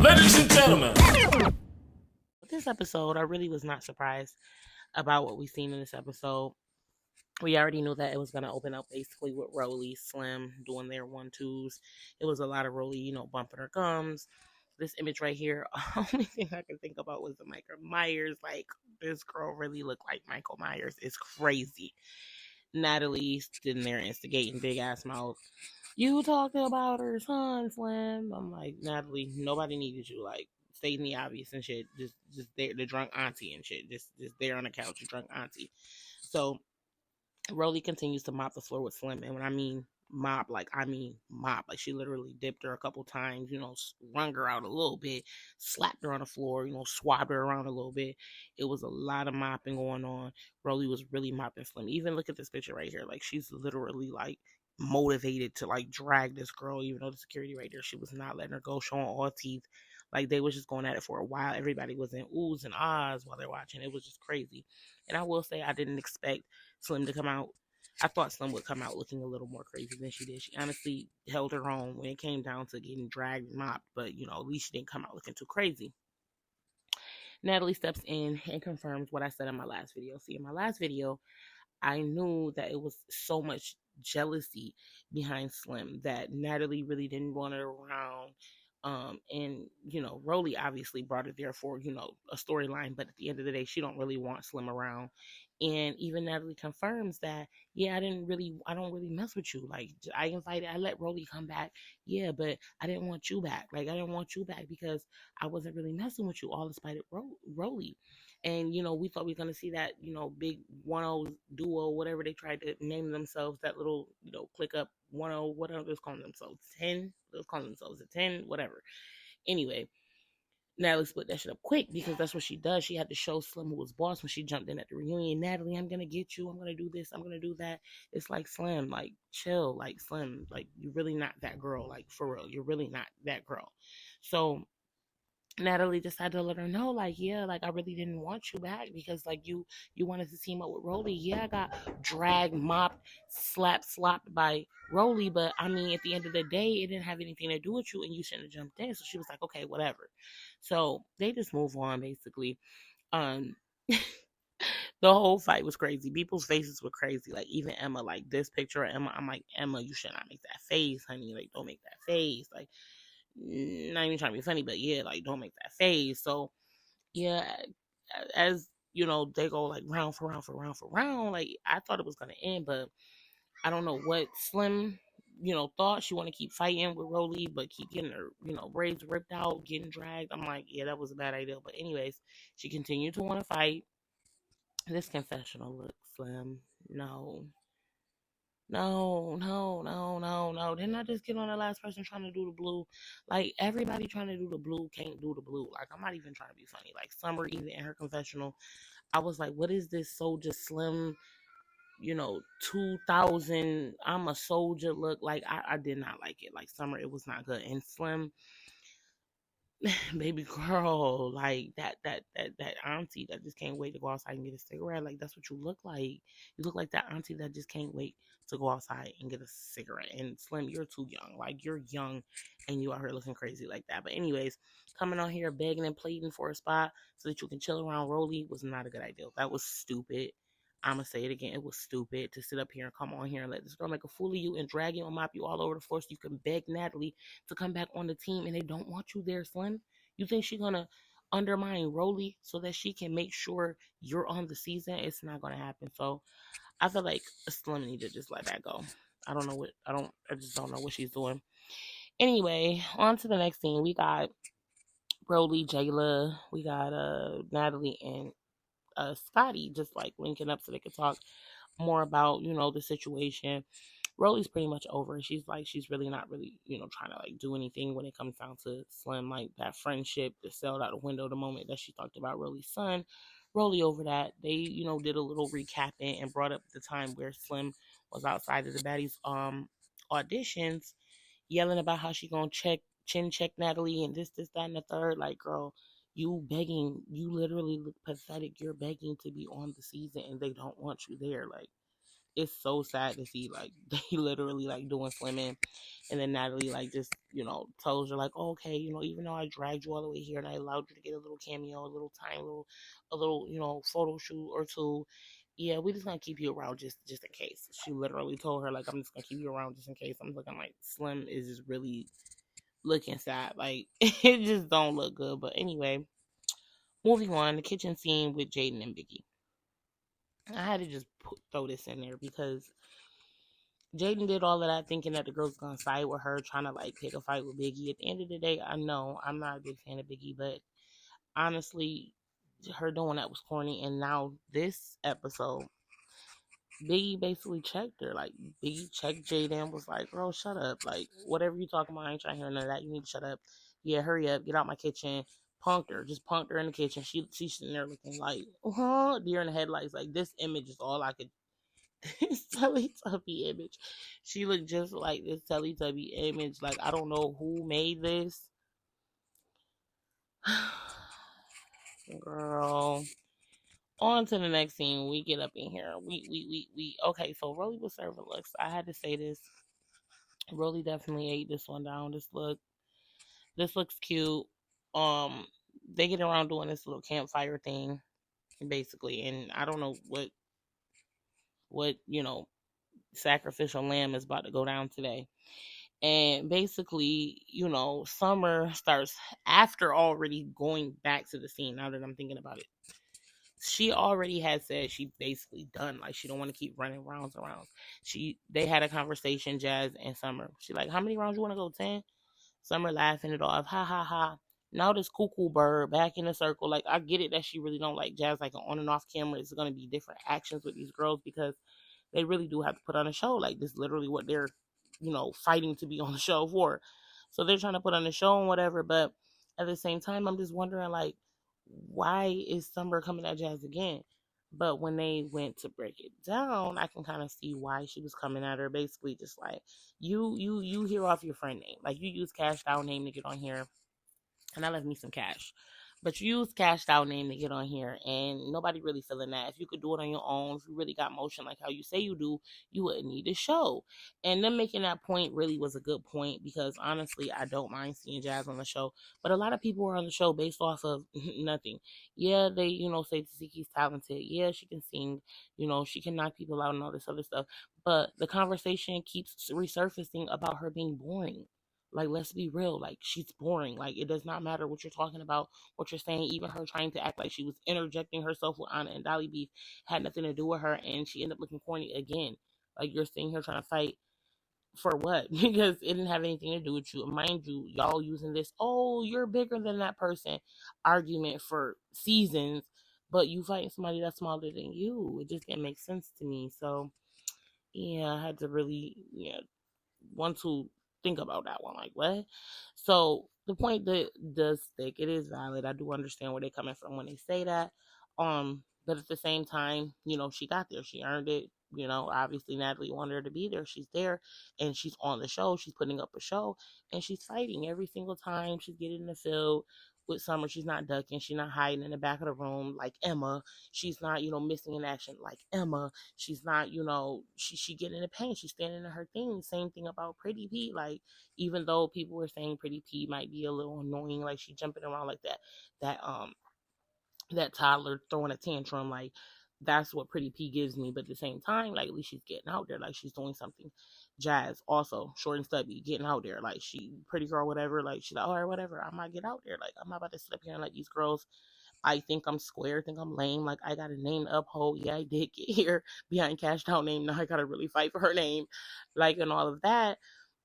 Ladies and gentlemen. This episode, I really was not surprised about what we seen in this episode. We already knew that it was going to open up basically with Rollie, Slim doing their 1-2s. It was a lot of Rollie, bumping her gums. This image right here, only thing I can think about was the Michael Myers. Like, this girl really looked like Michael Myers. It's crazy. Natalie sitting there instigating, big ass mouth. You talking about her son, Slim? I'm like, Natalie, nobody needed you. Like, stating the obvious and shit. Just there, the drunk auntie and shit. Just there on the couch, the drunk auntie. So Rollie continues to mop the floor with Slim, and when I mean mop, like I mean mop. Like she literally dipped her a couple times, wrung her out a little bit, slapped her on the floor, swabbed her around a little bit. It was a lot of mopping going on. Rollie was really mopping Slim. Even look at this picture right here. Like she's literally like motivated to like drag this girl, even though the security right there, she was not letting her go, showing all teeth. Like they was just going at it for a while. Everybody was in oohs and ahs while they're watching. It was just crazy. And I will say I didn't expect Slim to come out. I thought Slim would come out looking a little more crazy than she did. She honestly held her own when it came down to getting dragged and mopped, but at least she didn't come out looking too crazy. Natalie steps in and confirms what I said in my last video. See, in my last video, I knew that it was so much jealousy behind Slim that Natalie really didn't want her around. And Rollie obviously brought it there for, a storyline, but at the end of the day, she don't really want Slim around. And even Natalie confirms that, yeah, I don't really mess with you. Like I let Rollie come back. Yeah, but I didn't want you back. Like I didn't want you back because I wasn't really messing with you, all despite it Rollie. And, we thought we were going to see that, big 1-0 duo, whatever they tried to name themselves, that little, click up 1-0, whatever they're calling themselves, 10, they're calling themselves a 10, whatever. Anyway, Natalie split that shit up quick because that's what she does. She had to show Slim who was boss when she jumped in at the reunion. Natalie, I'm going to get you. I'm going to do this. I'm going to do that. It's like, Slim, like, chill. Like, Slim, like, you're really not that girl. Like, for real. You're really not that girl. So Natalie just had to let her know, like, yeah, like I really didn't want you back because like you wanted to team up with Rollie. Yeah, I got dragged, mopped, slopped by Rollie, but I mean at the end of the day it didn't have anything to do with you and you shouldn't have jumped in. So she was like, okay, whatever. So they just move on basically. Um the whole fight was crazy. People's faces were crazy. Like even Emma, like this picture of Emma, I'm like, Emma, you should not make that face, honey. Like don't make that face. Like not even trying to be funny, but yeah, like don't make that face. So yeah, as they go like round for round for round for round. Like I thought it was gonna end, but I don't know what Slim, thought she want to keep fighting with Rollie, but keep getting her, braids ripped out, getting dragged. I'm like, yeah, that was a bad idea. But anyways, she continued to want to fight. This confessional look, Slim. No. No, no, no, no, no. Didn't I just get on the last person trying to do the blue? Like, everybody trying to do the blue can't do the blue. Like, I'm not even trying to be funny. Like, Summer, even in her confessional, I was like, what is this Soldier Slim, 2000, I'm a soldier look? Like, I did not like it. Like, Summer, it was not good. And Slim, baby girl, like that auntie that just can't wait to go outside and get a cigarette. Like that's what you look like. You look like that auntie that just can't wait to go outside and get a cigarette. And Slim, you're too young. Like you're young and you out here looking crazy like that. But anyways, coming on here begging and pleading for a spot so that you can chill around Rollie was not a good idea. That was stupid. I'm going to say it again. It was stupid to sit up here and come on here and let this girl make a fool of you and drag you and mop you all over the floor so you can beg Natalie to come back on the team and they don't want you there, Slim. You think she's going to undermine Rollie so that she can make sure you're on the season? It's not going to happen. So I feel like Slim need to just let that go. I just don't know what she's doing. Anyway, on to the next thing. We got Rollie, Jayla, we got Natalie and Scotty just like linking up so they could talk more about the situation. Rollie's pretty much over. She's really not really trying to like do anything when it comes down to Slim. Like that friendship that sailed out the window the moment that she talked about Rollie's son. Rollie over that. They did a little recapping and brought up the time where Slim was outside of the Baddies auditions yelling about how she gonna chin check Natalie and this, that, and the third. Like, girl, you begging, you literally look pathetic. You're begging to be on the season and they don't want you there. Like, it's so sad to see like they literally like doing swimming, and then Natalie like just tells her like, oh, okay, even though I dragged you all the way here and I allowed you to get a little cameo, a little tiny little, a little photo shoot or two. Yeah, we just gonna keep you around just in case. She literally told her like, I'm just gonna keep you around just in case. I'm looking like Slim is just really looking sad. Like it just don't look good. But anyway, moving on, the kitchen scene with Jaden and Biggie. I had to just throw this in there because Jaden did all of that thinking that the girl's gonna side with her, trying to like pick a fight with Biggie. At the end of the day, I know I'm not a big fan of Biggie, but honestly, her doing that was corny. And now this episode, Biggie basically checked her. Like Biggie checked Jaden, was like, "Bro, shut up. Like whatever you talking about, I ain't trying to hear none of that. You need to shut up. Yeah, hurry up, get out my kitchen." Punked her, just punked her in the kitchen. She's sitting there looking like, deer in the headlights. Like this image is all I could. This Teletubby image. She looked just like this Teletubby image. Like I don't know who made this. Girl. On to the next scene. We get up in here. We okay, so Rollie was serving looks. I had to say this. Rollie definitely ate this one down. This looks cute. They get around doing this little campfire thing, basically, and I don't know what sacrificial lamb is about to go down today. And basically, Summer starts after already going back to the scene. Now that I'm thinking about it, she already had said she basically done. Like she don't want to keep running rounds and rounds. They had a conversation, Jazz and Summer. She like, how many rounds you want to go? 10. Summer laughing it off, ha ha ha. Now this cuckoo bird back in the circle. Like I get it that she really don't like Jazz. Like on and off camera, it's gonna be different actions with these girls because they really do have to put on a show. Like this, literally what they're, fighting to be on the show for. So they're trying to put on a show and whatever. But at the same time, I'm just wondering, like, why is Summer coming at Jazz again? But when they went to break it down, I can kind of see why she was coming at her. Basically, just like you hear off your friend name, like you use Cash Out name to get on here, and I left me some cash. But you use cashed out name to get on here, and nobody really feeling that. If you could do it on your own, if you really got motion like how you say you do, you wouldn't need a show. And them making that point really was a good point because honestly, I don't mind seeing Jazz on the show. But a lot of people are on the show based off of nothing. Yeah, they, say Taziki's talented. Yeah, she can sing. She can knock people out and all this other stuff. But the conversation keeps resurfacing about her being boring. Like, let's be real. Like, she's boring. Like, it does not matter what you're talking about, what you're saying. Even her trying to act like she was interjecting herself with Anna and Dolly Beef had nothing to do with her, and she ended up looking corny again. Like, you're sitting here trying to fight for what? Because it didn't have anything to do with you. Mind you, y'all using this, oh, you're bigger than that person argument for seasons, but you fighting somebody that's smaller than you. It just didn't make sense to me. So, yeah, I had to really, want to think about that one. Like, what? So the point that does stick. It is valid. I do understand where they're coming from when they say that. But at the same time, she got there. She earned it. Obviously Natalie wanted her to be there. She's there and she's on the show. She's putting up a show and she's fighting every single time. She's getting in the field with Summer. She's not ducking. She's not hiding in the back of the room like Emma. She's not, missing in action like Emma. She's not, she getting in the paint. She's standing in her thing. Same thing about Pretty P. Like, even though people were saying Pretty P might be a little annoying, like she jumping around like that toddler throwing a tantrum, like that's what Pretty P gives me. But at the same time, like at least she's getting out there, like she's doing something. Jazz also short and stubby, getting out there, like she pretty girl, whatever. Like she's like, all right, whatever. I might get out there. Like I'm not about to sit up here and let these girls. I think I'm square, think I'm lame. Like I got a name to uphold. Yeah, I did get here behind cashed out name. Now I gotta really fight for her name, like and all of that.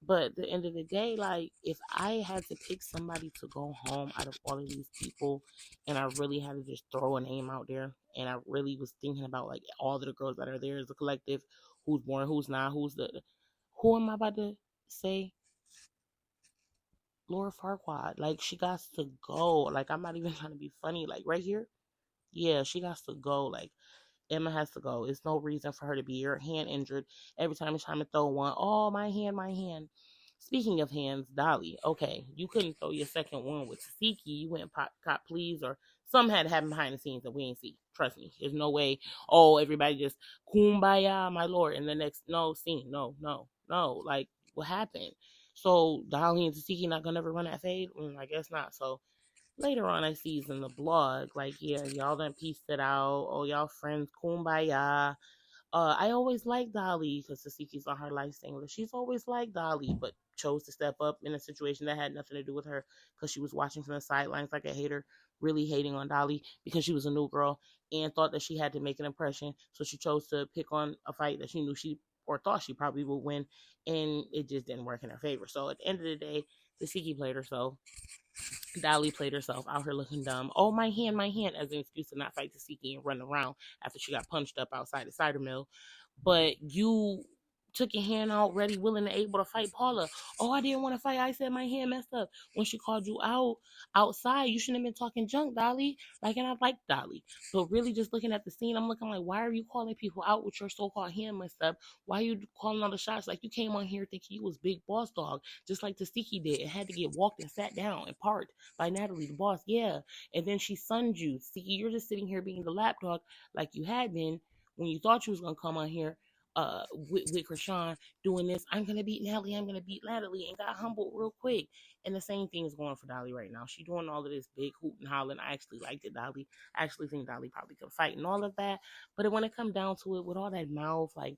But at the end of the day, like if I had to pick somebody to go home out of all of these people, and I really had to just throw a name out there, and I really was thinking about like all of the girls that are there as a collective, who's born, who's not, who am I about to say? Laura Farquaad. Like she got to go. Like I'm not even trying to be funny. Like right here, yeah, she got to go. Like Emma has to go. It's no reason for her to be here. Hand injured. Every time it's time to throw one, oh my hand, my hand. Speaking of hands, Dolly. Okay, you couldn't throw your second one with Tasiki. You went and cop please, or something had to happen behind the scenes that we ain't see. Trust me, there's no way. Oh, everybody just kumbaya, my lord. And the next no scene, no. Like what happened? So Dolly and Tasiki not gonna ever run that fade? I guess not. So later on, I sees in the blog like, yeah, y'all done pieced it out. Oh, y'all friends, kumbaya. I always liked Dolly because Tasiki's on her life singer. She's always liked Dolly, but chose to step up in a situation that had nothing to do with her because she was watching from the sidelines like a hater, really hating on Dolly because she was a new girl and thought that she had to make an impression. So she chose to pick on a fight that she knew she or thought she probably would win, and it just didn't work in her favor. So at the end of the day, Tasiki played herself. Dolly played herself out here looking dumb. Oh, my hand, as an excuse to not fight Tasiki and run around after she got punched up outside the cider mill. But you took your hand out ready, willing, and able to fight Paula. Oh, I didn't want to fight. I said my hand messed up. When she called you out outside, you shouldn't have been talking junk, Dolly. Like, and I like Dolly. But really just looking at the scene, I'm looking like, why are you calling people out with your so-called hand messed up? Why are you calling all the shots? Like, you came on here thinking you was big boss dog, just like Tasiki did. It had to get walked and sat down and parked by Natalie, the boss. Yeah. And then she sunned you. See, you're just sitting here being the lapdog like you had been when you thought you was gonna come on here with Krishan doing this. I'm gonna beat Natalie, I'm gonna beat Natalie, and got humbled real quick. And the same thing is going for Dolly right now. She doing all of this big hoot and hollering. I actually liked it, Dolly. I actually think Dolly probably could fight and all of that. But when it come down to it, with all that mouth, like,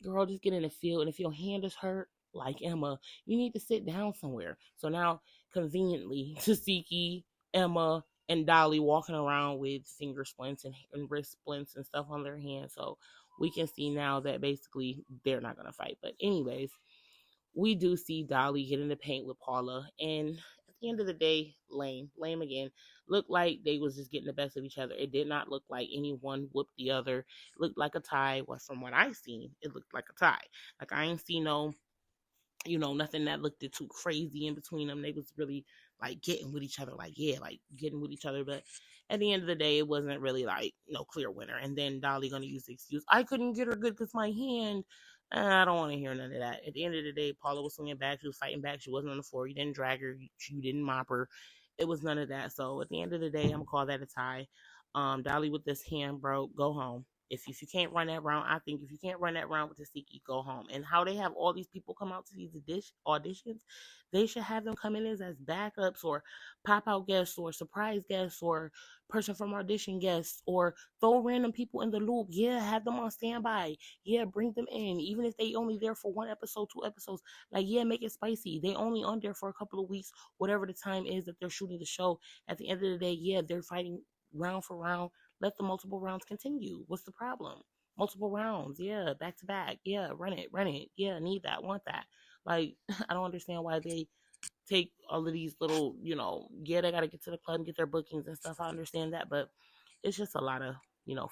girl, just get in the field. And if your hand is hurt, like Emma, you need to sit down somewhere. So now, conveniently, Tasiki, Emma, and Dolly walking around with finger splints and wrist splints and stuff on their hands. So we can see now that basically they're not going to fight. But anyways, we do see Dolly get in the paint with Paula. And at the end of the day, lame again. Looked like they was just getting the best of each other. It did not look like anyone whooped the other. It looked like a tie. Well, from what I seen, it looked like a tie. Like, I ain't seen no, nothing that looked too crazy in between them. They was really like getting with each other, like, yeah, like getting with each other. But at the end of the day, it wasn't really like no clear winner. And then Dolly gonna use the excuse, I couldn't get her good because my hand. I don't want to hear none of that. At the end of the day, Paula was swinging back. She was fighting back. She wasn't on the floor. You didn't drag her. You didn't mop her. It was none of that. So at the end of the day, I'm gonna call that a tie. Dolly with this hand broke. Go home. If you can't run that round, I think if you can't run that round with Tasiki, go home. And how they have all these people come out to these auditions, they should have them come in as backups or pop out guests or surprise guests or person from audition guests, or throw random people in the loop. Yeah, have them on standby. Yeah, bring them in. Even if they only there for one episode, 2 episodes, like, yeah, make it spicy. They only on there for a couple of weeks, whatever the time is that they're shooting the show. At the end of the day, yeah, they're fighting round for round. Let the multiple rounds continue. What's the problem? Multiple rounds, yeah, back to back, yeah, run it, yeah, need that, want that. Like, I don't understand why they take all of these little, yeah, they got to get to the club and get their bookings and stuff. I understand that, but it's just a lot of,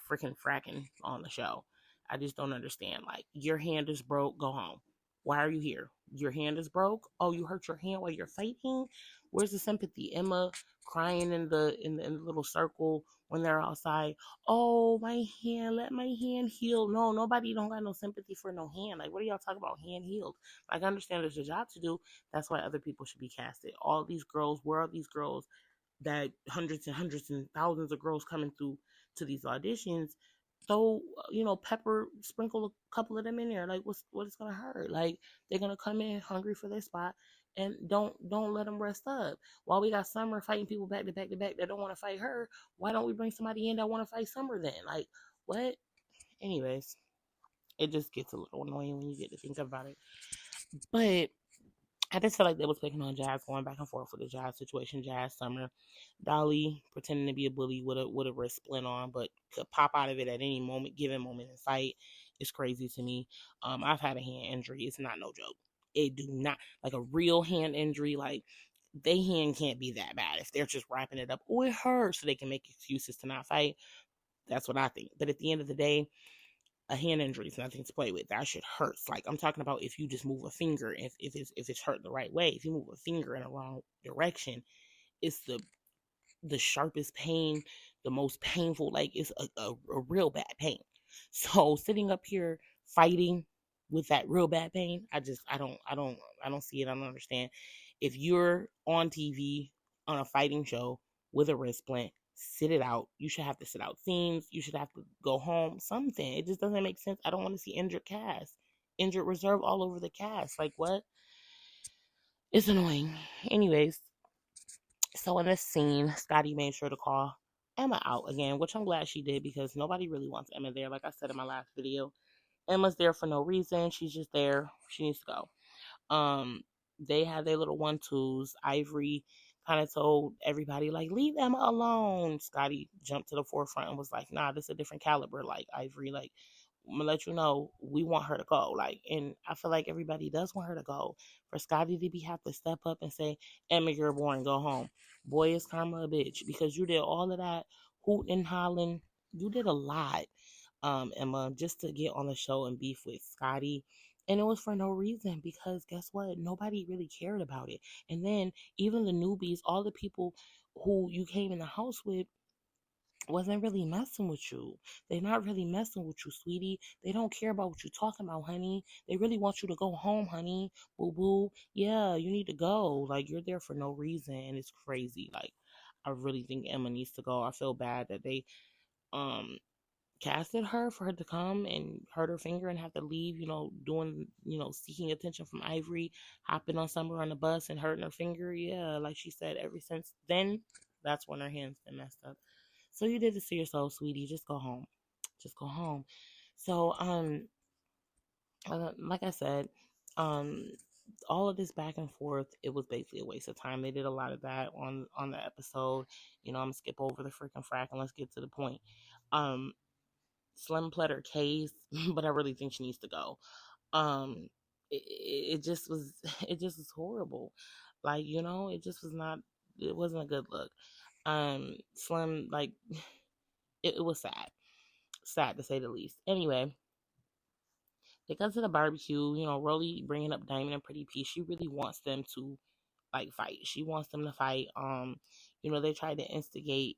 freaking fracking on the show. I just don't understand. Like, your hand is broke, go home. Why are you here? Your hand is broke. Oh, you hurt your hand while you're fighting. Where's the sympathy? Emma crying in the little circle when they're outside. Oh, my hand, let my hand heal. No, nobody don't got no sympathy for no hand. Like, what are y'all talking about? Hand healed. Like, I understand there's a job to do. That's why other people should be casted. All these girls, where are these girls that hundreds and thousands of girls coming through to these auditions? Throw, pepper, sprinkle a couple of them in there. Like, what is gonna hurt? Like, they're gonna come in hungry for their spot, and don't let them rest up. While we got Summer fighting people back to back to back that don't want to fight her, why don't we bring somebody in that want to fight Summer then? Like, what? Anyways, it just gets a little annoying when you get to think about it. But I just feel like they was picking on Jazz, going back and forth with the Jazz situation. Jazz, Summer, Dolly pretending to be a bully with a wrist splint on, but could pop out of it at any moment, given moment in sight. It's crazy to me. I've had a hand injury. It's not no joke. It do not, like, a real hand injury. Like, they hand can't be that bad if they're just wrapping it up. Oh, it hurts, so they can make excuses to not fight. That's what I think. But at the end of the day, a hand injury is nothing to play with. That shit hurts. Like, I'm talking about if you just move a finger, if it's hurt the right way. If you move a finger in the wrong direction, it's the sharpest pain, the most painful. Like, it's a real bad pain. So sitting up here fighting with that real bad pain. I don't see it. I don't understand. If you're on TV on a fighting show with a wrist splint, sit it out. You should have to sit out scenes. You should have to go home. Something. It just doesn't make sense. I don't want to see injured cast, injured reserve all over the cast. Like what? It's annoying. Anyways, so in this scene, Scotty made sure to call Emma out again, which I'm glad she did because nobody really wants Emma there. Like I said in my last video, Emma's there for no reason. She's just there. She needs to go. They had their little 1-2s. Ivory kind of told everybody, like, leave Emma alone. Scotty jumped to the forefront and was like, nah, this is a different caliber. Like, Ivory, like, I'm gonna let you know we want her to go. Like, and I feel like everybody does want her to go. For Scotty to have to step up and say, Emma, you're boring, go home. Boy, is karma a bitch because you did all of that hooting and hollering. You did a lot, Emma, just to get on the show and beef with Scotty. And it was for no reason because guess what? Nobody really cared about it. And then even the newbies, all the people who you came in the house with, wasn't really messing with you. They're not really messing with you, sweetie. They don't care about what you're talking about, honey. They really want you to go home, honey. Boo boo. Yeah, you need to go. Like, you're there for no reason. And it's crazy. Like, I really think Emma needs to go. I feel bad that they um casted her for her to come and hurt her finger and have to leave, doing, seeking attention from Ivory, hopping on somewhere on the bus and hurting her finger. Yeah, like she said, ever since then, that's when her hand's been messed up. So you did this to yourself, sweetie. Just go home. Just go home. So, like I said, um, all of this back and forth, it was basically a waste of time. They did a lot of that on the episode. I'm gonna skip over the freaking frack and let's get to the point. Um, Slim pled her case, but I really think she needs to go. It just was, it just was horrible. Like, it just was not, it wasn't a good look. Slim, like, it was sad to say the least. Anyway, they got to the barbecue, Rollie bringing up Diamond and Pretty P. She really wants them to, like, fight. She wants them to fight. They tried to instigate,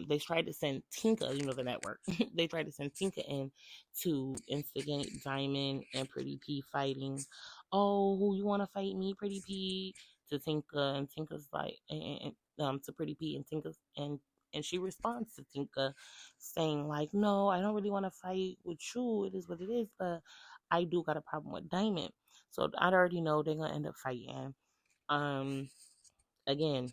they tried to send Tinka, the network. They tried to send Tinka in to instigate Diamond and Pretty P fighting. Oh, who you want to fight me, Pretty P? To Tinka, and Tinka's like, to Pretty P, and Tinka's and she responds to Tinka, saying like, "No, I don't really want to fight with you. It is what it is, but I do got a problem with Diamond." So I already know they're gonna end up fighting. Again,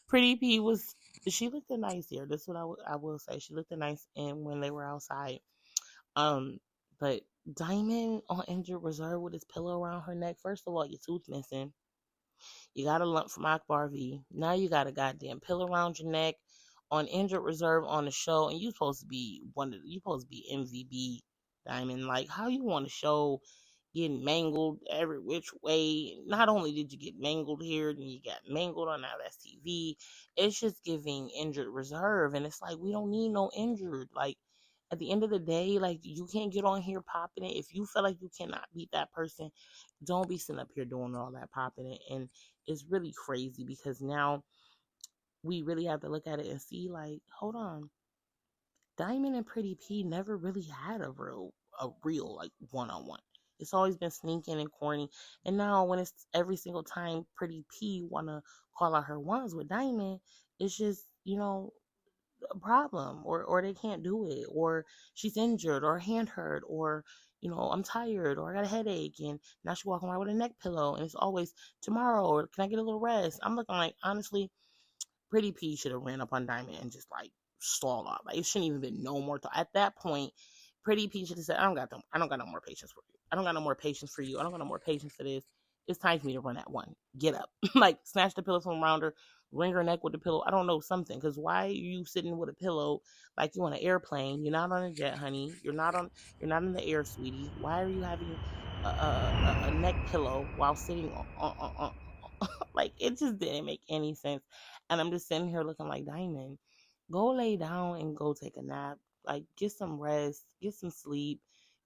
Pretty P was, she looked nice here. This is what I will say. She looked nice and when they were outside. But Diamond on injured reserve with his pillow around her neck. First of all, your tooth missing. You got a lump from Akbar V. Now you got a goddamn pillow around your neck on injured reserve on the show, and you supposed to be MVP, Diamond. Like, how you want to show getting mangled every which way? Not only did you get mangled here, then you got mangled on Now That's TV. It's just giving injured reserve, and it's like we don't need no injured. Like, at the end of the day, like, you can't get on here popping it. If you feel like you cannot beat that person, don't be sitting up here doing all that popping it. And it's really crazy because now we really have to look at it and see, like, hold on, Diamond and Pretty P never really had a real like one-on-one. It's always been sneaking and corny. And now when it's every single time Pretty P wanna call out her ones with Diamond, it's just, a problem, or they can't do it, or she's injured or hand hurt, or I'm tired, or I got a headache, and now she's walking around with a neck pillow, and it's always tomorrow, or can I get a little rest? I'm looking like, honestly, Pretty P should have ran up on Diamond and just like stalled off. Like, it shouldn't even been no more at that point. Pretty P should have said, I don't got no more patience for you. I don't got no more patience for you. I don't got no more patience for this. It's time for me to run at one. Get up. Like, snatch the pillow from around her, ring her neck with the pillow. I don't know, something. Because why are you sitting with a pillow like you on an airplane? You're not on a jet, honey. You're not in the air, sweetie. Why are you having a neck pillow while sitting on like, it just didn't make any sense. And I'm just sitting here looking like, Diamond, go lay down and go take a nap. Like, get some rest, get some sleep.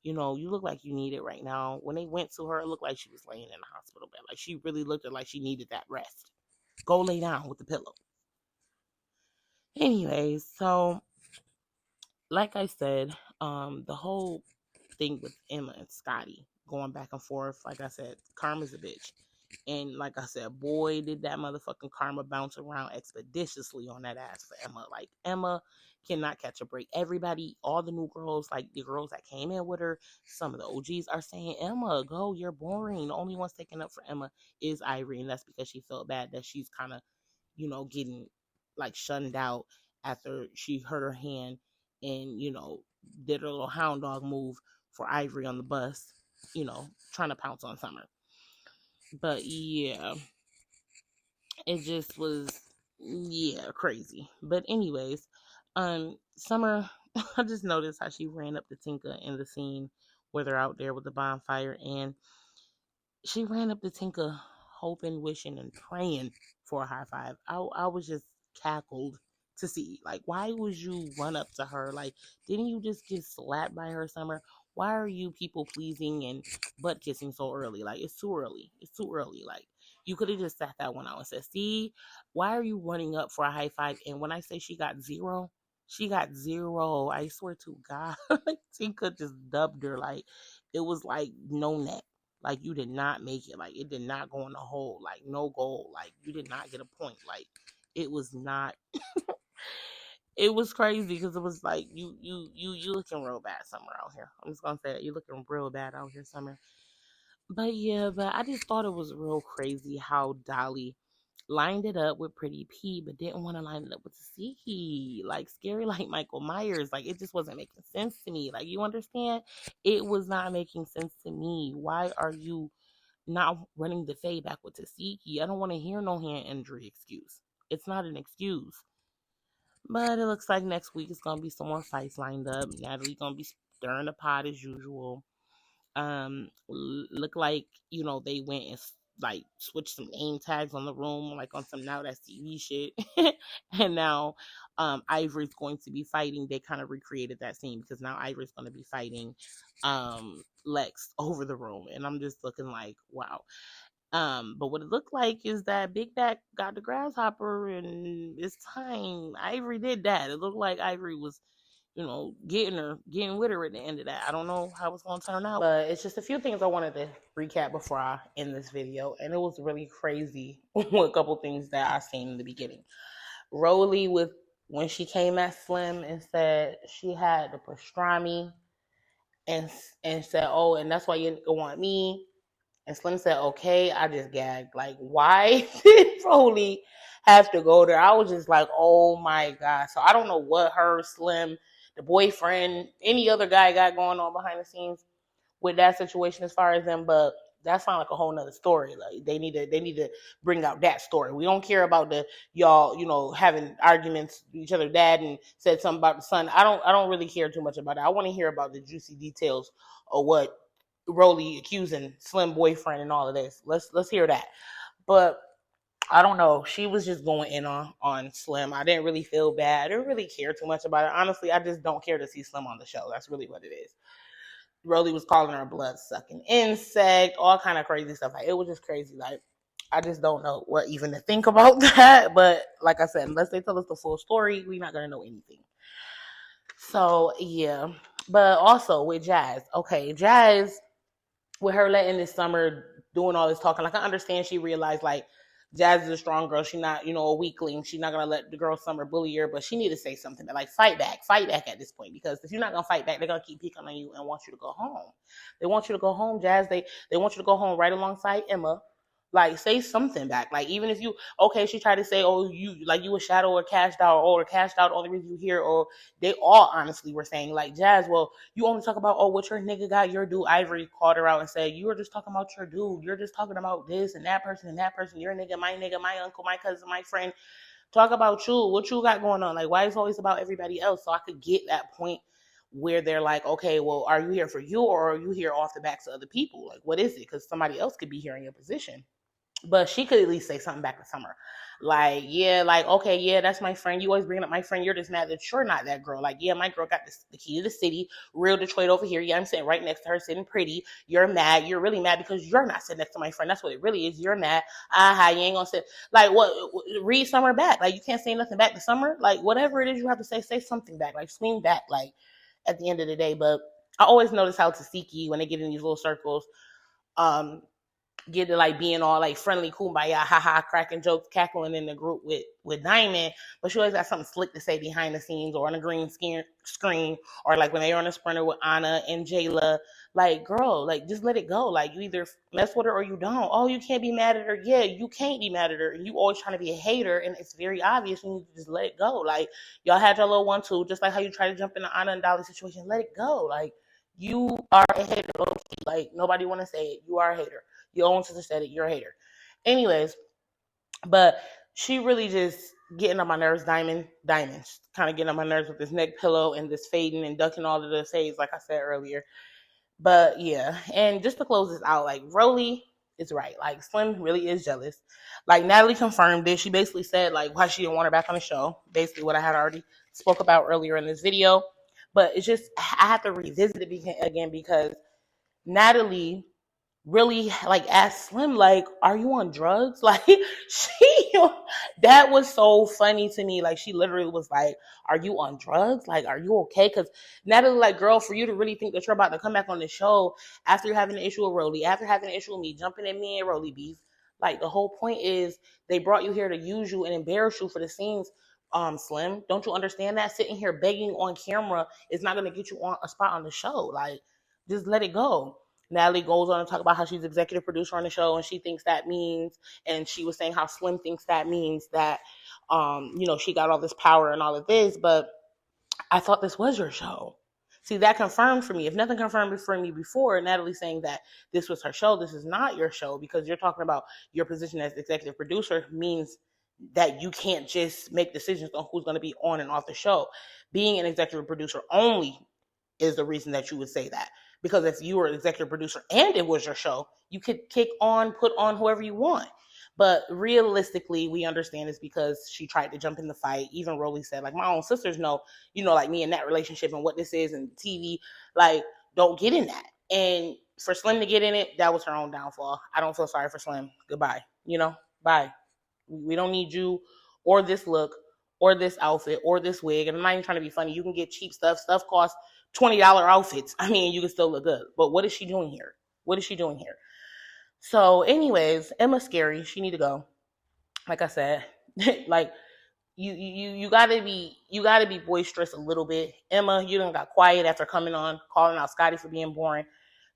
You look like you need it right now. When they went to her, it looked like she was laying in the hospital bed. Like, she really looked like she needed that rest. Go lay down with the pillow. Anyways, so like I said, The whole thing with Emma and Scotty going back and forth. Like I said, Karma's a bitch. And like I said, boy, did that motherfucking Karma bounce around expeditiously on that ass for Emma. Like, Emma cannot catch a break. Everybody, all the new girls, like the girls that came in with her, some of the OGs are saying, Emma, go, you're boring. The only one's taking up for Emma is Ivory. And that's because she felt bad that she's kind of, getting like shunned out after she hurt her hand and, did a little hound dog move for Ivory on the bus, trying to pounce on Summer. But yeah, it just was, crazy. But anyways, Summer, I just noticed how she ran up to Tinka in the scene where they're out there with the bonfire, and she ran up to Tinka hoping, wishing, and praying for a high five. I was just cackled to see, like, why would you run up to her? Like, didn't you just get slapped by her, Summer? Why are you people pleasing and butt kissing so early? Like, it's too early. It's too early. Like, you could have just sat that one out and said, see, why are you running up for a high five? And when I say she got zero, she got zero. I swear to God. Tinka just dubbed her. Like, it was like no net. Like, you did not make it. Like, it did not go in the hole. Like, no goal. Like, you did not get a point. Like, it was not. It was crazy because it was like you looking real bad somewhere out here. I'm just gonna say that you looking real bad out here, Summer. But yeah, but I just thought it was real crazy how Dolly lined it up with Pretty P, but didn't want to line it up with Siki. Like, scary like Michael Myers. Like, it just wasn't making sense to me. Like, you understand? It was not making sense to me. Why are you not running the fade back with Tasiki? I don't want to hear no hand injury excuse. It's not an excuse. But it looks like next week it's gonna be some more fights lined up. Natalie gonna be stirring the pot as usual. Look like they went and like switched some name tags on the room, like on some Now That's TV shit. And now Ivory's going to be fighting. They kind of recreated that scene because now Ivory's going to be fighting Lex over the room, and I'm just looking like, wow. But what it looked like is that Big Back got the grasshopper, and it's time. Ivory did that. It looked like Ivory was, getting with her at the end of that. I don't know how it's gonna turn out, but it's just a few things I wanted to recap before I end this video, and it was really crazy with a couple things that I seen in the beginning. Rollie with when she came at Slim and said she had the pastrami, and said, oh, and that's why you want me. And Slim said, okay. I just gagged. Like, why did Rollie have to go there? I was just like, oh my God. So I don't know what her, Slim, the boyfriend, any other guy got going on behind the scenes with that situation as far as them, but that sounds like a whole nother story. Like, they need to bring out that story. We don't care about the y'all, having arguments with each other's dad and said something about the son. I don't really care too much about it. I want to hear about the juicy details of what Rollie accusing Slim boyfriend and all of this. Let's hear that. But I don't know. She was just going in on Slim. I didn't really feel bad. I didn't really care too much about it. Honestly, I just don't care to see Slim on the show. That's really what it is. Rollie was calling her blood sucking insect, all kind of crazy stuff. Like, it was just crazy. Like, I just don't know what even to think about that. But like I said, unless they tell us the full story, we're not gonna know anything. So yeah. But also with Jazz. Okay, Jazz, with her letting this Summer doing all this talking, like, I understand she realized, like, Jazz is a strong girl. She's not, a weakling. She's not gonna let the girl Summer bully her, but she need to say something. Like, fight back at this point, because if you're not gonna fight back, they're gonna keep picking on you and want you to go home. They want you to go home, Jazz. They want you to go home right alongside Emma. Like, say something back. Like, even if you, okay, she tried to say, oh, you a shadow or cashed out, or cashed out, all the reasons you here, or they all honestly were saying, like, Jazz, well, you only talk about, oh, what your nigga got your dude. Ivory called her out and said, you were just talking about your dude. You're just talking about this and that person, your nigga, my uncle, my cousin, my friend. Talk about you, what you got going on. Like, why is it always about everybody else? So I could get that point where they're like, okay, well, are you here for you, or are you here off the backs of other people? Like, what is it? Because somebody else could be here in your position. But she could at least say something back to Summer. Like, yeah, like, okay, yeah, that's my friend. You always bringing up my friend. You're just mad that you're not that girl. Like, yeah, my girl got the key to the city. Real Detroit over here. Yeah, I'm sitting right next to her, sitting pretty. You're mad. You're really mad because you're not sitting next to my friend. That's what it really is. You're mad. You ain't gonna sit. Like, what? Read Summer back. Like, you can't say nothing back to Summer. Like, whatever it is you have to say something back. Like, swing back. Like, at the end of the day. But I always notice how Tasiki, when they get in these little circles, um, get to like being all like friendly, kumbaya, haha, cracking jokes, cackling in the group with Diamond, but she always got something slick to say behind the scenes or on a green screen, or like when they were on a sprinter with Anna and Jayla. Like, girl, like just let it go. Like, you either mess with her or you don't. Oh, you can't be mad at her. Yeah, you can't be mad at her. And you always trying to be a hater, and it's very obvious. You need to just let it go. Like, y'all had your little 1-2, just like how you try to jump in the Anna and Dolly situation. Let it go. Like, you are a hater. Like, nobody want to say it. You are a hater. Your own sister said it. You're a hater. Anyways, but she really just getting on my nerves. Diamonds, kind of getting on my nerves with this neck pillow and this fading and ducking all of the fades, like I said earlier. But yeah, and just to close this out, like, Rollie is right. Like, Slim really is jealous. Like, Natalie confirmed it. She basically said like why she didn't want her back on the show. Basically, what I had already spoke about earlier in this video. But it's just I have to revisit it again because Natalie really like asked Slim, like, are you on drugs? Like, she, that was so funny to me. Like, she literally was like, are you on drugs? Like, are you okay? Because Natalie, like, girl, for you to really think that you're about to come back on the show after you're having an issue with Rollie, after having an issue with me jumping in me and Rollie beef, like, the whole point is they brought you here to use you and embarrass you for the scenes. Slim, don't you understand that? Sitting here begging on camera is not going to get you on a spot on the show. Like, just let it go. Natalie goes on to talk about how she's executive producer on the show, and she thinks that means, and she was saying how Slim thinks that means that, she got all this power and all of this, but I thought this was your show. See, that confirmed for me. If nothing confirmed for me before, Natalie saying that this was her show, this is not your show, because you're talking about your position as executive producer means that you can't just make decisions on who's going to be on and off the show. Being an executive producer only is the reason that you would say that. Because if you were an executive producer and it was your show, you could put on whoever you want. But realistically, we understand it's because she tried to jump in the fight. Even Rollie said, like, my own sisters know, like me in that relationship and what this is and TV, like, don't get in that. And for Slim to get in it, that was her own downfall. I don't feel sorry for Slim. Goodbye. Bye. We don't need you or this look or this outfit or this wig. And I'm not even trying to be funny. You can get cheap stuff. Stuff costs $20 outfits. I mean, you can still look good. But what is she doing here? What is she doing here? So, anyways, Emma's scary. She need to go. Like I said, like you gotta be boisterous a little bit. Emma, you done got quiet after coming on, calling out Scotty for being boring.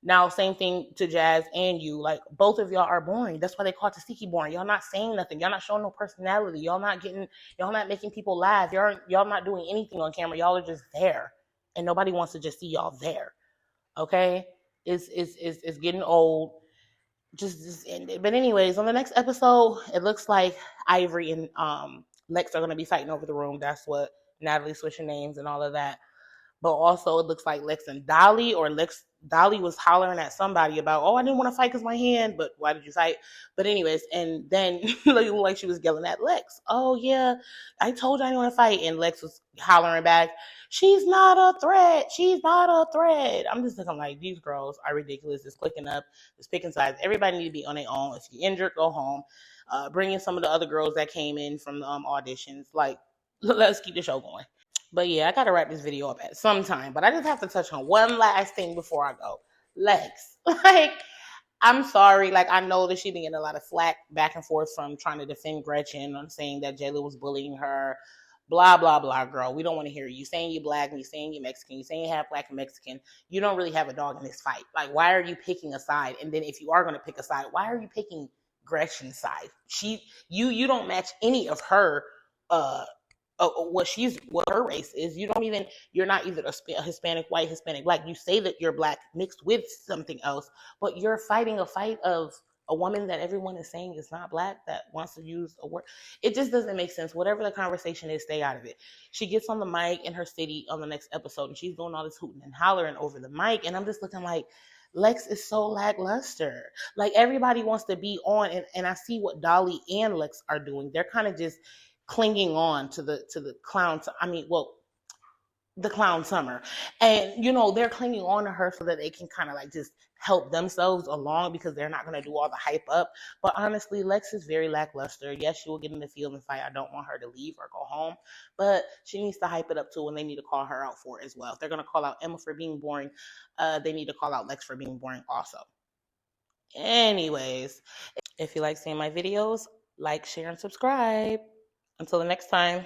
Now, same thing to Jazz and you. Like, both of y'all are boring. That's why they call Tasiki boring. Y'all not saying nothing. Y'all not showing no personality. Y'all not making people laugh. Y'all not doing anything on camera. Y'all are just there. And nobody wants to just see y'all there. Okay? It's getting old. Just end it. But anyways, on the next episode, it looks like Ivory and Lex are gonna be fighting over the room. That's what Natalie switching names and all of that. But also it looks like Lex and Dolly, or Dolly was hollering at somebody about, oh, I didn't want to fight because my hand, but why did you fight? But anyways, and then it looked like she was yelling at Lex. Oh yeah, I told you I didn't want to fight. And Lex was hollering back, she's not a threat. She's not a threat. I'm just looking like, these girls are ridiculous. Just clicking up, just picking sides. Everybody need to be on their own. If you're injured, go home. Bring in some of the other girls that came in from the auditions. Like, let's keep the show going. But yeah, I gotta wrap this video up at some time. But I just have to touch on one last thing before I go. Lex. Like, I'm sorry. Like, I know that she's been getting a lot of flack back and forth from trying to defend Gretchen on saying that Jayla was bullying her. Blah, blah, blah, girl. We don't want to hear you saying you're black and you saying you're Mexican. You saying you have black and Mexican. You don't really have a dog in this fight. Like, why are you picking a side? And then if you are going to pick a side, why are you picking Gretchen's side? You don't match any of her what her race is. You're not either a Hispanic white, Hispanic black. You say that you're black mixed with something else, but you're fighting a fight of a woman that everyone is saying is not black, that wants to use a word. It just doesn't make sense. Whatever the conversation is, stay out of it. She gets on the mic in her city on the next episode and she's doing all this hooting and hollering over the mic, and I'm just looking like, Lex is so lackluster. Like, everybody wants to be on, and I see what Dolly and Lex are doing. They're kind of just clinging on to the clown. The clown summer, and they're clinging on to her so that they can kind of like just help themselves along because they're not going to do all the hype up. But honestly, Lex is very lackluster. Yes, she will get in the field and fight. I don't want her to leave or go home, but she needs to hype it up too, and they need to call her out for it as well. If they're going to call out Emma for being boring, they need to call out Lex for being boring also. Anyways, if you like seeing my videos, like, share, and subscribe. Until the next time.